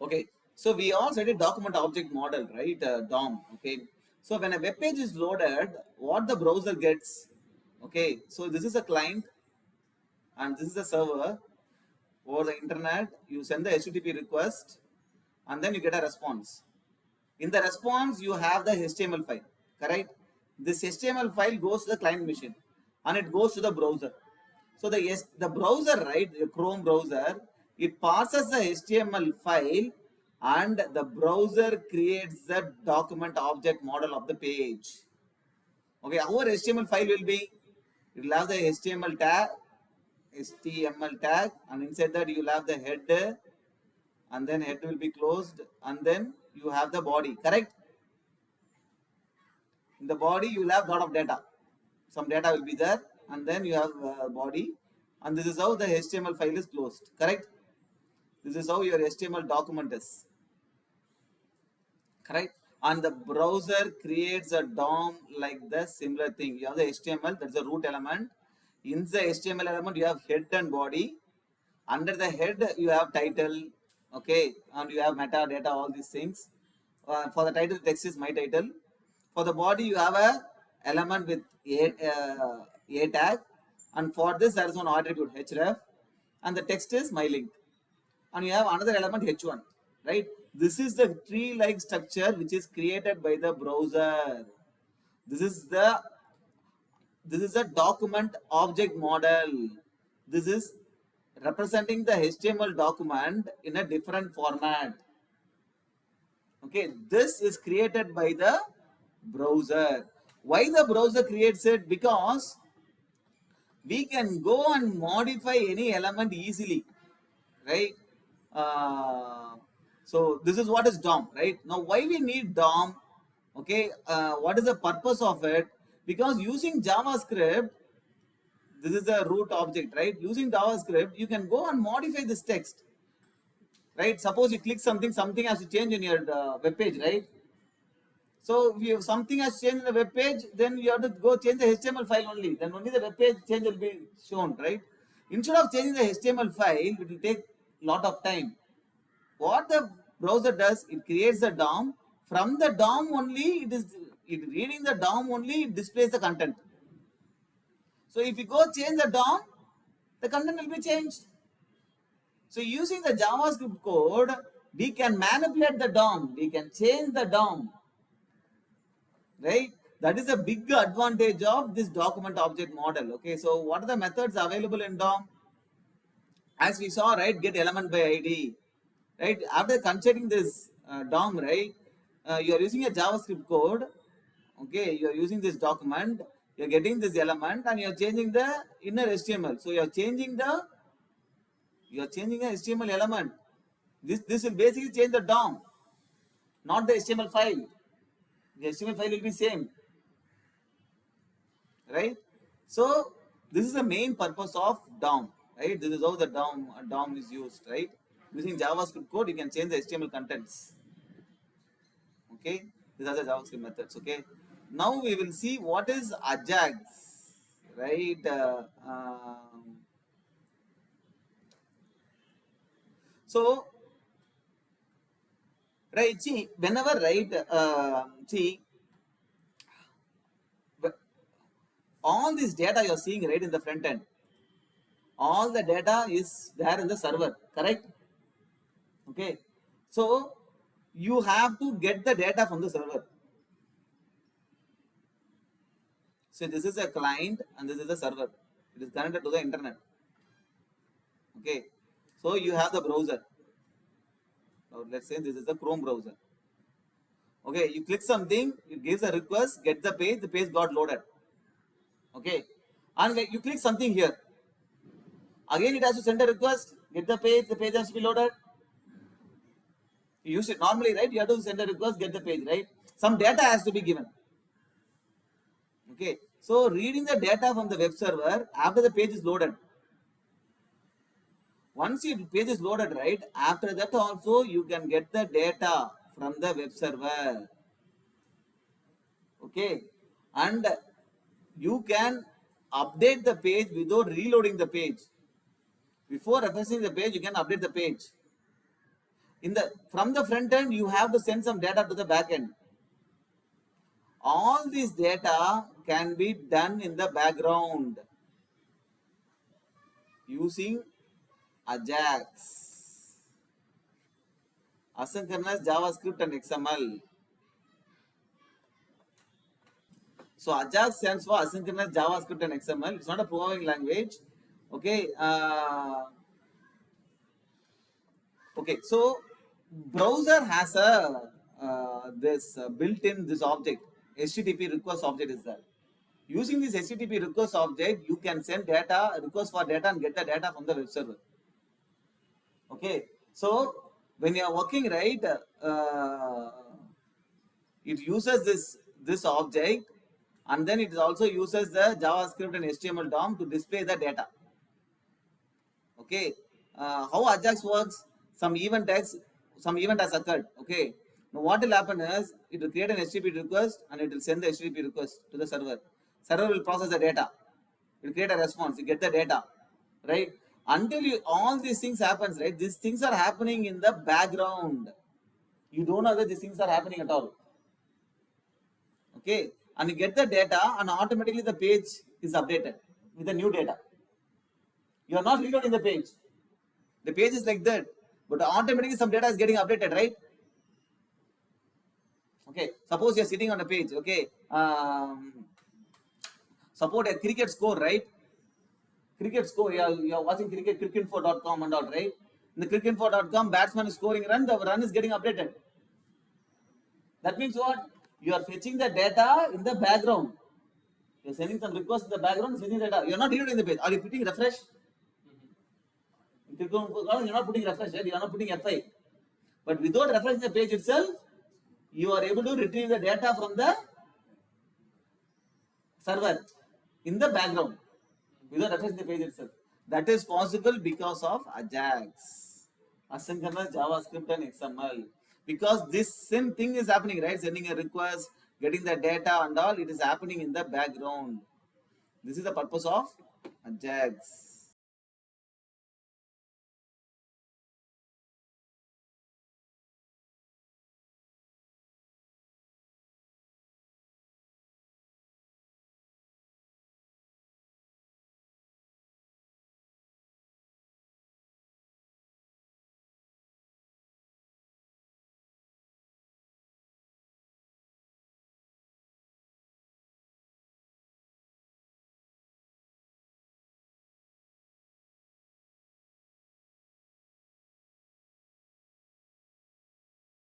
Okay, so we all studied document object model, right? DOM. Okay, so when a web page is loaded, what the browser gets? Okay, so this is a client and this is a server over the internet. You send the HTTP request and then you get a response. In the response, you have the HTML file, correct? This HTML file goes to the client machine and it goes to the browser. So the browser, right, the Chrome browser, it parses the HTML file and the browser creates the document object model of the page. Okay, our HTML file will be, it will have the HTML tag, and inside that you will have the head, and then head will be closed, and then you have the body, correct? In the body you will have lot of data. Some data will be there, and then you have body, and this is how the HTML file is closed, correct? This is how your HTML document is, correct? And the browser creates a DOM like the similar thing. You have the HTML, that's the root element. In the HTML element, you have head and body. Under the head, you have title, okay, and you have metadata, all these things. For the title, text is my title. For the body, you have a element with a tag, and for this there is one attribute href, and the text is my link, and you have another element h1, right? This is the tree-like structure which is created by the browser. This is a document object model. This is representing the HTML document in a different format. Okay, this is created by the browser. Why the browser creates it? Because we can go and modify any element easily, right? Uh, so this is what is DOM, right? Now why we need DOM? Okay, what is the purpose of it? Because using JavaScript, this is the root object, right? Using JavaScript, you can go and modify this text, right? Suppose you click something, something has to change in your web page, right? So if something has changed in the web page, then you have to go change the HTML file only. Then only the web page change will be shown, right? Instead of changing the HTML file, it will take lot of time. What the browser does, it creates the DOM. From the DOM only, it reading the DOM only, it displays the content. So if you go change the DOM, the content will be changed. So using the JavaScript code, we can manipulate the DOM. We can change the DOM, right? That is a big advantage of this document object model. Okay, so what are the methods available in DOM? As we saw, right, get element by ID, right? After constructing this DOM, right, you are using a JavaScript code. Okay, you are using this document, you are getting this element, and you are changing the inner HTML. So you are changing the HTML element. This will basically change the DOM, not the HTML file. The HTML file will be same, right? So this is the main purpose of DOM, right? This is how the DOM is used, right? Using JavaScript code, you can change the HTML contents. Okay, these are the JavaScript methods. Okay, now we will see what is AJAX, right? So, right, see, whenever, right, see, all this data you're seeing right in the front end, all the data is there in the server, correct? Okay, so you have to get the data from the server. So this is a client and this is a server. It is connected to the internet. Okay, so you have the browser. Now let's say this is the Chrome browser. Okay, you click something, it gives a request, get the page got loaded. Okay, and you click something here. Again, it has to send a request, get the page has to be loaded. You use it normally, right? You have to send a request, get the page, right? Some data has to be given. Okay, so reading the data from the web server after the page is loaded. Once the page is loaded, right, after that also you can get the data from the web server. Okay, and you can update the page without reloading the page. Before refreshing the page, you can update the page. From the front end, you have to send some data to the back end. All this data can be done in the background using AJAX, asynchronous JavaScript and XML. So AJAX stands for asynchronous JavaScript and XML. It's not a programming language. Okay. Okay. So browser has a this built-in this object. HTTP request object is there. Using this HTTP request object, you can send data, request for data, and get the data from the web server. Okay. So when you are working, right, it uses this object, and then it also uses the JavaScript and HTML DOM to display the data. Okay. How AJAX works? Some event has occurred. Okay. Now what will happen is it will create an HTTP request and it will send the HTTP request to the server. Server will process the data. It will create a response. You get the data, right? Until all these things happens, right? These things are happening in the background. You don't know that these things are happening at all. Okay, and you get the data, and automatically the page is updated with the new data. You are not reloading the page. The page is like that, but automatically some data is getting updated, right? Okay, suppose you are sitting on a page. Okay, support a cricket score, right? Cricket score, you are watching cricinfo.com and all, right? In the cricinfo.com, batsman is scoring run, the run is getting updated. That means what? You are fetching the data in the background. You are sending some request in the background, fetching data. You are not reading the page. Are you putting refresh? You are not putting refresh, right? You are not putting F5. But without refreshing the page itself, you are able to retrieve the data from the server in the background without refreshing the page itself. That is possible because of AJAX, asynchronous JavaScript and XML. Because this same thing is happening, right? Sending a request, getting the data and all, it is happening in the background. This is the purpose of AJAX.